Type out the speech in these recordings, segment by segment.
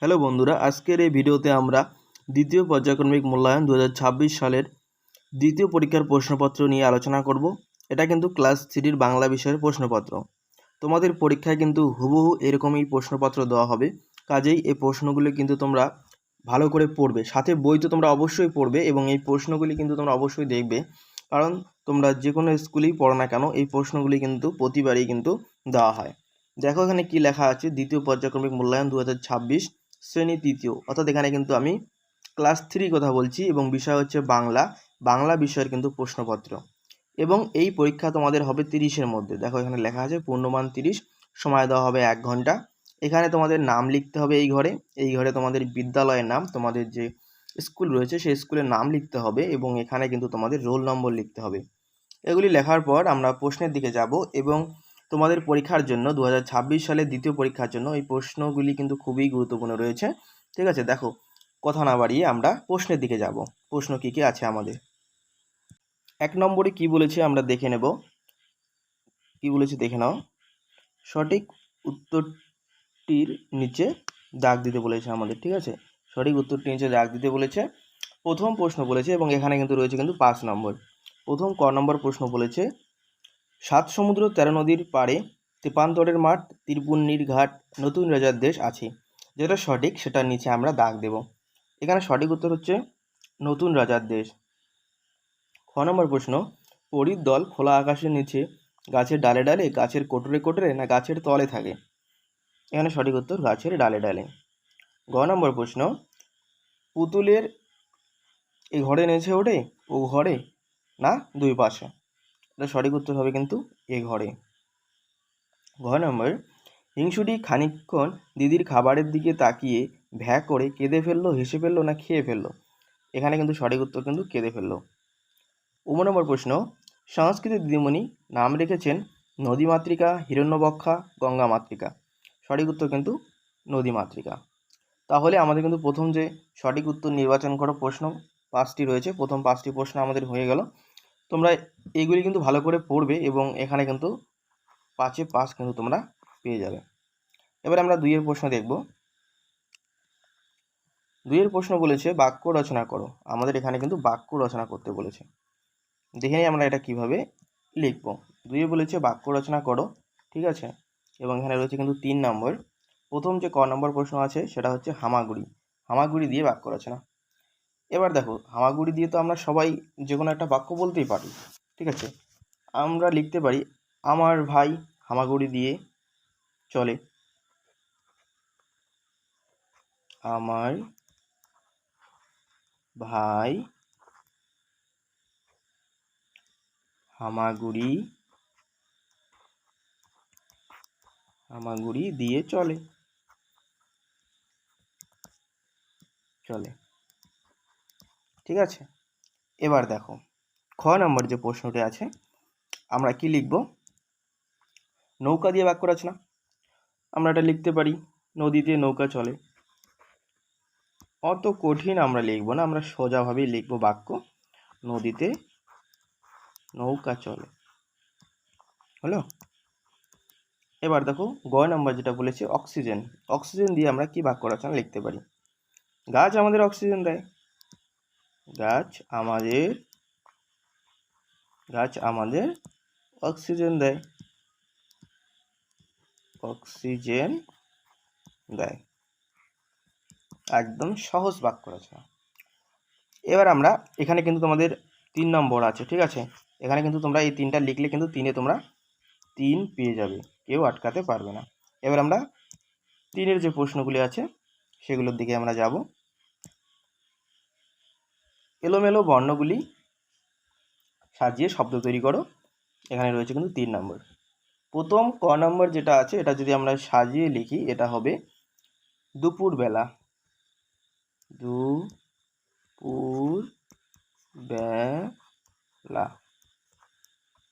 Hello বন্ধুরা, আজকের এই ভিডিওতে আমরা দ্বিতীয় পর্যায়ক্রমিক মূল্যায়ন 2026 সালের দ্বিতীয় পরীক্ষার প্রশ্নপত্র নিয়ে আলোচনা করব। এটা কিন্তু ক্লাস 3 বাংলা বিষয়ের প্রশ্নপত্র। তোমাদের পরীক্ষায় কিন্তু হুবহু এরকমই প্রশ্নপত্র দেওয়া হবে, কাজেই এই প্রশ্নগুলি কিন্তু তোমরা ভালো করে পড়বে। সাথে বই তো তোমরা অবশ্যই পড়বে এবং এই প্রশ্নগুলি কিন্তু তোমরা অবশ্যই দেখবে, কারণ তোমরা যে কোনো স্কুলেই পড়ো না কেন এই প্রশ্নগুলি কিন্তু প্রতিবারই কিন্তু দেওয়া হয়। দেখো এখানে কি লেখা আছে, দ্বিতীয় পর্যায়ক্রমিক মূল্যায়ন 2026 শ্রেণী তৃতীয়, অর্থাৎ এখানে কিন্তু আমি ক্লাস 3 কথা বলছি এবং বিষয় হচ্ছে বাংলা বিষয়ের কিন্তু প্রশ্নপত্র। এবং এই পরীক্ষা তোমাদের হবে 30-এর মধ্যে। দেখো এখানে লেখা আছে পূর্ণমান 30, সময় দেওয়া হবে 1 ঘন্টা। এখানে তোমাদের নাম লিখতে হবে এই ঘরে তোমাদের বিদ্যালয়ের নাম, তোমাদের যে স্কুল রয়েছে সেই স্কুলের নাম লিখতে হবে এবং এখানে কিন্তু তোমাদের রোল নম্বর লিখতে হবে। এগুলি লেখার পর আমরা প্রশ্নের দিকে যাব এবং তোমাদের পরীক্ষার জন্য 2026 সালের দ্বিতীয় পরীক্ষার জন্য এই প্রশ্নগুলি কিন্তু খুবই গুরুত্বপূর্ণ রয়েছে। ঠিক আছে, দেখো কথা না বাড়িয়ে আমরা প্রশ্নের দিকে যাব। প্রশ্ন কি কি আছে আমাদের। 1 নম্বরে কি বলেছে আমরা দেখে নেব। কি বলেছে দেখে নাও। সঠিক উত্তরটির নিচে দাগ দিতে বলেছে আমাদের। ঠিক আছে, সঠিক উত্তরটির নিচে দাগ দিতে বলেছে। প্রথম প্রশ্ন বলেছে এবং এখানে কিন্তু রয়েছে কিন্তু 5 নম্বর। প্রথম ক নম্বর প্রশ্ন বলেছে 7 সমুদ্র 13 নদীর পাড়ে তেপান্তরের মাঠ ত্রিপুণ্যির ঘাট নতুন রাজার দেশ আছে। যেটা সঠিক সেটার নিচে আমরা দাগ দেব। এখানে সঠিক উত্তর হচ্ছে নতুন রাজার দেশ। খ নম্বর প্রশ্ন, পরীর দল খোলা আকাশের নিচে গাছের ডালে ডালে, গাছের কোটরে কোটরে না গাছের তলে থাকে। এখানে সঠিক উত্তর গাছের ডালে ডালে। গ নম্বর প্রশ্ন, পুতুলের এ ঘরে নেচে ওঠে ও ঘরে না দুই পাশে। এটা সঠিক উত্তর হবে কিন্তু এ ঘরে। ঘ নম্বর, হিংসুটি খানিকক্ষণ দিদির খাবারের দিকে তাকিয়ে ভ্যা করে কেঁদে ফেললো, হেসে ফেললো না খেয়ে ফেললো। এখানে কিন্তু সঠিক উত্তর কিন্তু কেঁদে ফেললো। 15 নম্বর প্রশ্ন, সংস্কৃত দিদিমণি নাম রেখেছেন নদীমাতৃকা, হিরণ্যবক্ষা, গঙ্গা মাতৃকা। সঠিক উত্তর কিন্তু নদীমাতৃকা। তাহলে আমাদের কিন্তু প্রথম যে সঠিক উত্তর নির্বাচন করো প্রশ্ন 5টি রয়েছে, প্রথম 5টি প্রশ্ন আমাদের হয়ে গেল। তোমরা এইগুলি কিন্তু ভালো করে পড়বে এবং এখানে কিন্তু 5-এ 5 কিন্তু তোমরা পেয়ে যাবে। এবার আমরা 2-এর প্রশ্ন দেখব। 2-এর প্রশ্ন বলেছে বাক্য রচনা করো। আমাদের এখানে কিন্তু বাক্য রচনা করতে বলেছে। দেখে নিই আমরা এটা কিভাবে লিখব। 2-এ বলেছে বাক্য রচনা করো, ঠিক আছে, এবং এখানে রয়েছে কিন্তু 3 নম্বর। প্রথম যে ক নম্বর প্রশ্ন আছে সেটা হচ্ছে হামাগুড়ি। হামাগুড়ি দিয়ে বাক্য রচনা। এবার দেখো হামাগুড়ি দিয়ে তো আমরা সবাই যে কোনো একটা বাক্য বলতেই পারি। ঠিক আছে, আমরা লিখতে পারি আমার ভাই হামাগুড়ি দিয়ে চলে। আমার ভাই হামাগুড়ি দিয়ে চলে। ঠিক আছে, এবার দেখো খ নম্বর যে প্রশ্নটি আছে আমরা কি লিখব। নৌকা দিয়ে বাক্য রচনা। আমরা এটা লিখতে পারি নদীতে নৌকা চলে। অত কঠিন আমরা লিখব না, আমরা সোজাভাবেই লিখব বাক্য নদীতে নৌকা চলে। হলো। এবার দেখো গ নম্বর যেটা বলেছে অক্সিজেন। অক্সিজেন দিয়ে আমরা কি বাক্য রচনা লিখতে পারি। গাছ আমাদের অক্সিজেন দেয়। গাছ আমাদের অক্সিজেন দেয়। একদম সহজ বাক্য রচনা। এবার আমরা এখানে কিন্তু তোমাদের 3 নম্বর আছে। ঠিক আছে, এখানে কিন্তু তোমরা এই 3টা লিখলে কিন্তু 3-এ তোমরা 3 পেয়ে যাবে, কেউ আটকাতে পারবে না। এবার আমরা 3-এর যে প্রশ্নগুলি আছে সেগুলোর দিকে আমরা যাব। এলোমেলো বর্ণগুলি সাজিয়ে শব্দ তৈরি করো। এখানে রয়েছে কিন্তু 3 নম্বর। প্রথম ক নম্বর যেটা আছে এটা যদি আমরা সাজিয়ে লিখি এটা হবে দুপুরবেলা। দুপুরবেলা।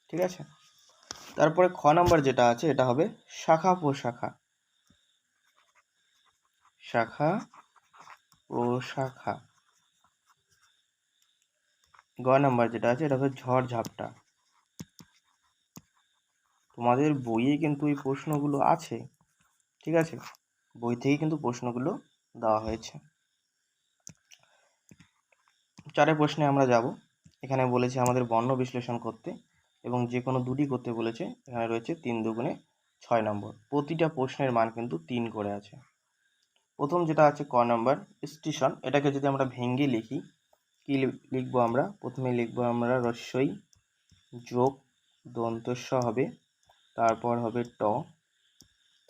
ঠিক আছে, তারপরে খ নম্বর যেটা আছে এটা হবে শাখা প্রশাখা। গ নম্বর যেটা আছে এটা হবে ঝড় ঝাপটা। তোমাদের বইয়ে কিন্তু এই প্রশ্নগুলো আছে। ঠিক আছে, বই থেকে কিন্তু প্রশ্নগুলো দেওয়া হয়েছে। 4 প্রশ্নে আমরা যাব। এখানে বলেছে আমাদের বর্ণ বিশ্লেষণ করতে এবং যে কোনো দুটি করতে বলেছে। এখানে রয়েছে 3 দুগুণে 6 নম্বর। প্রতিটা প্রশ্নের মান কিন্তু 3 করে আছে। প্রথম যেটা আছে ক নম্বর স্টেশন, এটাকে যদি আমরা ভেঙে লিখি কি লিখবো আমরা? প্রথমে লিখবো আমরা রস্যই যোগ দন্তস্ব হবে, তারপর হবে ট,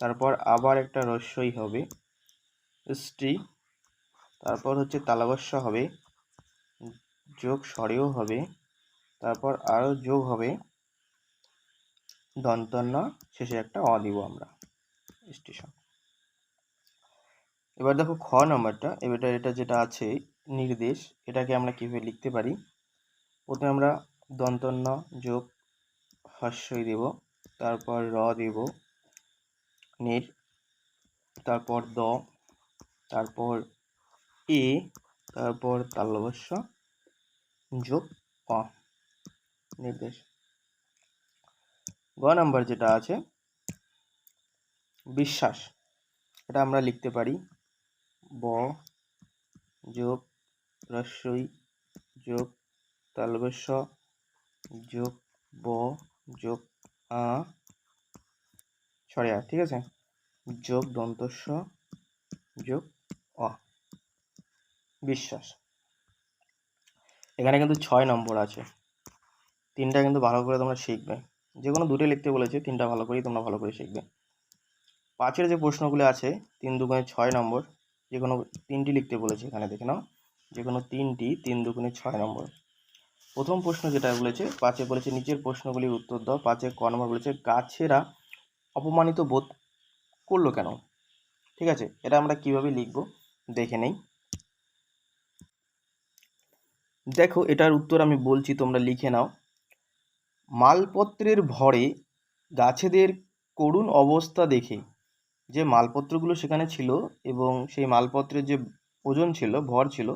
তারপর আবার একটা রস্যই হবে স্টি, তারপর হচ্ছে তালবস্য হবে, যোগ স্বরেও হবে, তারপর আরও যোগ হবে দন্তন্য, শেষে একটা অ দিব আমরা স্টেশন। এবার দেখো খ নম্বরটা, এটা যেটা আছে নির্দেশ, এটাকে আমরা কীভাবে লিখতে পারি? প্রথমে আমরা দন্তন্য যোগ হস্যই দেব, তারপর র দেব নির, তারপর দ, তারপর এ, তারপর তালবস্য যোগ অ নির্দেশ। গ নাম্বার যেটা আছে বিশ্বাস, এটা আমরা লিখতে পারি ব যোগ রস্যই যোগ তালবস্য যোগ ব যোগ আ ছড়িয়া, ঠিক আছে, যোগ দন্তস্ব যোগ অ বিশ্বাস। এখানে কিন্তু 6 নম্বর আছে। 3টা কিন্তু ভালো করে তোমরা শিখবে। যে কোনো দুটো লিখতে বলেছে, 3টা ভালো করেই তোমরা ভালো করে শিখবে। 5-এর যে প্রশ্নগুলো আছে 3 দুগুণে 6 নম্বর, যে কোনো 3টি লিখতে বলেছে। এখানে দেখে নাও, যে কোনো 3টি 3 দুগুণে 6 নম্বর। প্রথম প্রশ্ন যেটা বলেছে 5-এ বলেছে নিচের প্রশ্নগুলির উত্তর দাও। 5-এ ক নম্বর বলেছে গাছেরা অপমানিত বোধ করলো কেন? ঠিক আছে, এটা আমরা কিভাবে লিখব দেখে নেই। দেখো এটার উত্তর আমি বলছি, তোমরা লিখে নাও। মালপত্রের ভরে গাছেদের করুণ অবস্থা দেখে, যে মালপত্রগুলো সেখানে ছিল এবং সেই মালপত্রের যে ওজন ছিল, ভর ছিল,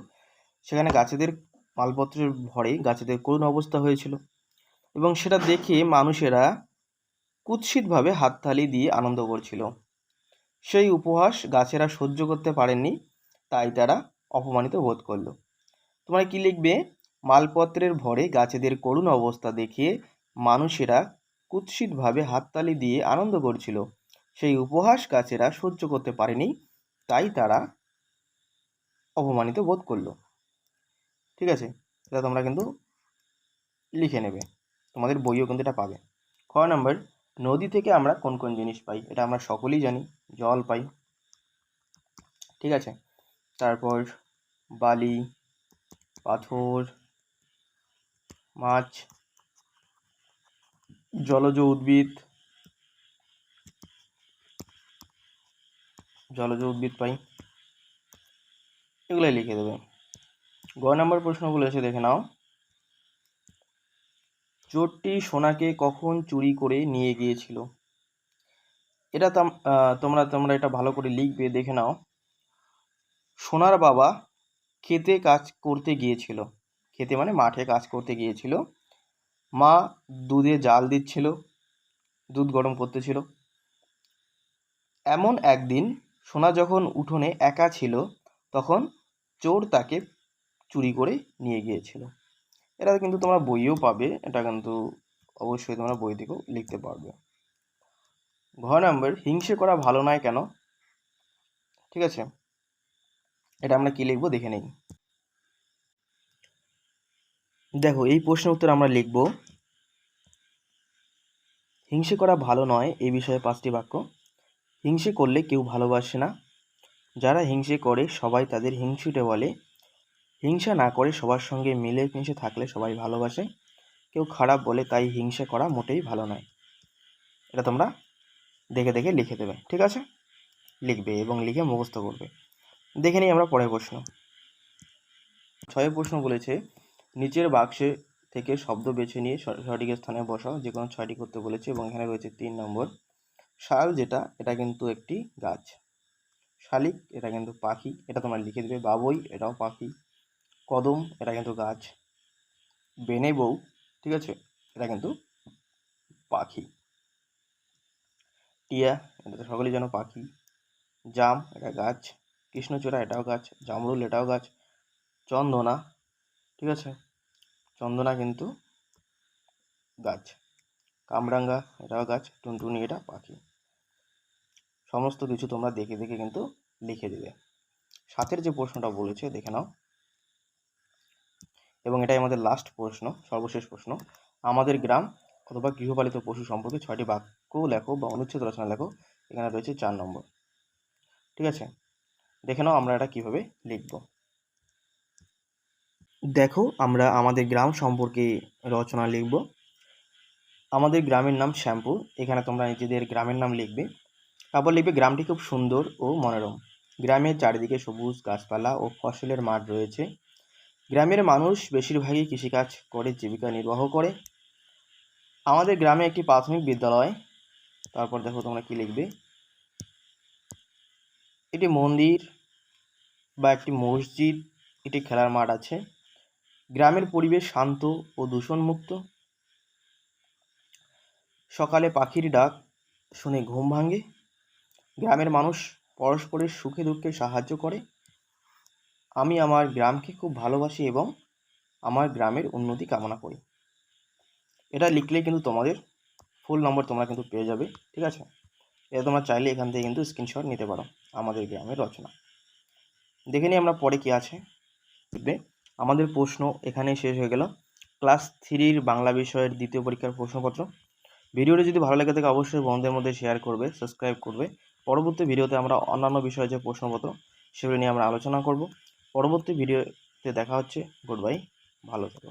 সেখানে গাছেদের মালপত্রের ভরে গাছেদের করুণ অবস্থা হয়েছিল এবং সেটা দেখে মানুষেরা কুৎসিতভাবে হাততালি দিয়ে আনন্দ করছিল। সেই উপহাস গাছেরা সহ্য করতে পারেননি, তাই তারা অপমানিত বোধ করলো। তোমরা কি লিখবে? মালপত্রের ভরে গাছেদের করুণ অবস্থা দেখে মানুষেরা কুৎসিতভাবে হাততালি দিয়ে আনন্দ করছিল। সেই উপহাস গাছেরা সহ্য করতে পারেনি, তাই তারা অপমানিত বোধ করলো। ঠিক আছে, এটা তোমরা কিন্তু লিখে নেবে, তোমাদের বইও কিন্তু এটা পাবে। খ নম্বর, নদী থেকে আমরা কোন কোন জিনিস পাই? এটা আমরা সকলেই জানি, জল পাই। ঠিক আছে, তারপর বালি, পাথর, মাছ, জলজ উদ্ভিদ পাই। এগুলোই লিখে দেবে। গ নম্বর প্রশ্ন বলেছে, দেখে নাও। চোরটি সোনাকে কখন চুরি করে নিয়ে গিয়েছিল? এটা তোমরা এটা ভালো করে লিখবে, দেখে নাও। সোনার বাবা ক্ষেতে কাজ করতে গিয়েছিল, ক্ষেতে মানে মাঠে কাজ করতে গিয়েছিল। মা দুধে জাল দিচ্ছিল, দুধ গরম করতেছিল। এমন একদিন সোনা যখন উঠোনে একা ছিল, তখন চোর তাকে চুরি করে নিয়ে গিয়েছিল। এটা কিন্তু তোমরা বইয়েও পাবে, এটা কিন্তু অবশ্যই তোমরা বই থেকেও লিখতে পারবে। ঘ নম্বর, হিংসে করা ভালো নয় কেন? ঠিক আছে, এটা আমরা কি লিখবো দেখে নেই। দেখো এই প্রশ্নের উত্তর আমরা লিখব, হিংসে করা ভালো নয় এই বিষয়ে 5টি বাক্য। হিংসে করলে কেউ ভালোবাসে না, যারা হিংসে করে সবাই তাদের হিংসুটে বলে। হিংসা না করে সবার সঙ্গে মিলেমিশে থাকলে সবাই ভালোবাসে। কেউ খারাপ বলে, তাই হিংসা করা মোটেই ভালো নয়। এটা তোমরা দেখে দেখে লিখে দেবে। ঠিক আছে, লিখবে এবং লিখে মুখস্থ করবে। দেখে নিই আমরা পরের প্রশ্ন। 6 প্রশ্ন বলেছে, নিচের বাক্সে থেকে শব্দ বেছে নিয়ে সঠিক স্থানে বসাও। যে কোনো 6টি করতে বলেছে এবং এখানে রয়েছে 3 নম্বর। শাল যেটা, এটা কিন্তু একটি গাছ। শালিক, এটা কিন্তু পাখি, এটা তোমরা লিখে দেবে। বাবুই, এটাও পাখি। কদম, এটা কিন্তু গাছ। বেনে বউ, ঠিক আছে, এটা কিন্তু পাখি। টিয়া, এটা তো সকলেই জানো পাখি। জাম, এটা গাছ। কৃষ্ণচূড়া এটাও গাছ, জামরুল এটাও গাছ, চন্দনা, ঠিক আছে, চন্দনা কিন্তু গাছ, কামরাঙ্গা এটাও গাছ, টুনটুনি এটা পাখি। সমস্ত কিছু তোমরা দেখে দেখে কিন্তু লিখে দেবে। সাথের যে প্রশ্নটা বলেছে দেখে নাও, এবং এটাই আমাদের লাস্ট প্রশ্ন, সর্বশেষ প্রশ্ন। আমাদের গ্রাম অথবা গৃহপালিত পশু সম্পর্কে 6টি বাক্য লেখো বা অনুচ্ছেদ রচনা লেখো। এখানে রয়েছে 4 নম্বর। ঠিক আছে, দেখে নাও আমরা এটা কিভাবে লিখব। দেখো আমরা আমাদের গ্রাম সম্পর্কে রচনা লিখব। আমাদের গ্রামের নাম শ্যামপুর। এখানে তোমরা নিজেদের গ্রামের নাম লিখবে। তারপর লিখবে গ্রামটি খুব সুন্দর ও মনোরম। গ্রামের চারিদিকে সবুজ গাছপালা ও ফসলের মাঠ রয়েছে। গ্রামের মানুষ বেশিরভাগই কৃষিকাজ করে জীবিকা নির্বাহ করে। আমাদের গ্রামে একটি প্রাথমিক বিদ্যালয়। তারপর দেখো তোমরা কি লিখবে, একটি মন্দির বা একটি মসজিদ, একটি খেলার মাঠ আছে। গ্রামের পরিবেশ শান্ত ও দূষণমুক্ত। সকালে পাখির ডাক শুনে ঘুম ভাঙে। গ্রামের মানুষ পরস্পরের সুখে দুঃখে সাহায্য করে। আমি আমার গ্রামকে খুব ভালোবাসি এবং আমার গ্রামের উন্নতি কামনা করি। এটা লিখলেই কিন্তু তোমাদের ফুল নম্বর তোমরা কিন্তু পেয়ে যাবে। ঠিক আছে, এটা তোমরা চাইলে এখান থেকে কিন্তু স্ক্রিনশট নিতে পারো আমাদের গ্রামের রচনা। দেখে নিই আমরা পরে কি আছে। দেখবে আমাদের প্রশ্ন এখানেই শেষ হয়ে গেল। ক্লাস 3 বাংলা বিষয়ের দ্বিতীয় পরীক্ষার প্রশ্নপত্র। ভিডিওটি যদি ভালো লাগে থাকে অবশ্যই বন্ধুদের মধ্যে শেয়ার করবে, সাবস্ক্রাইব করবে। পরবর্তী ভিডিওতে আমরা অন্যান্য বিষয়ে যে প্রশ্নপত্র সেগুলো নিয়ে আমরা আলোচনা করব। পরবর্তী ভিডিওতে দেখা হচ্ছে। গুড বাই, ভালো থেকো।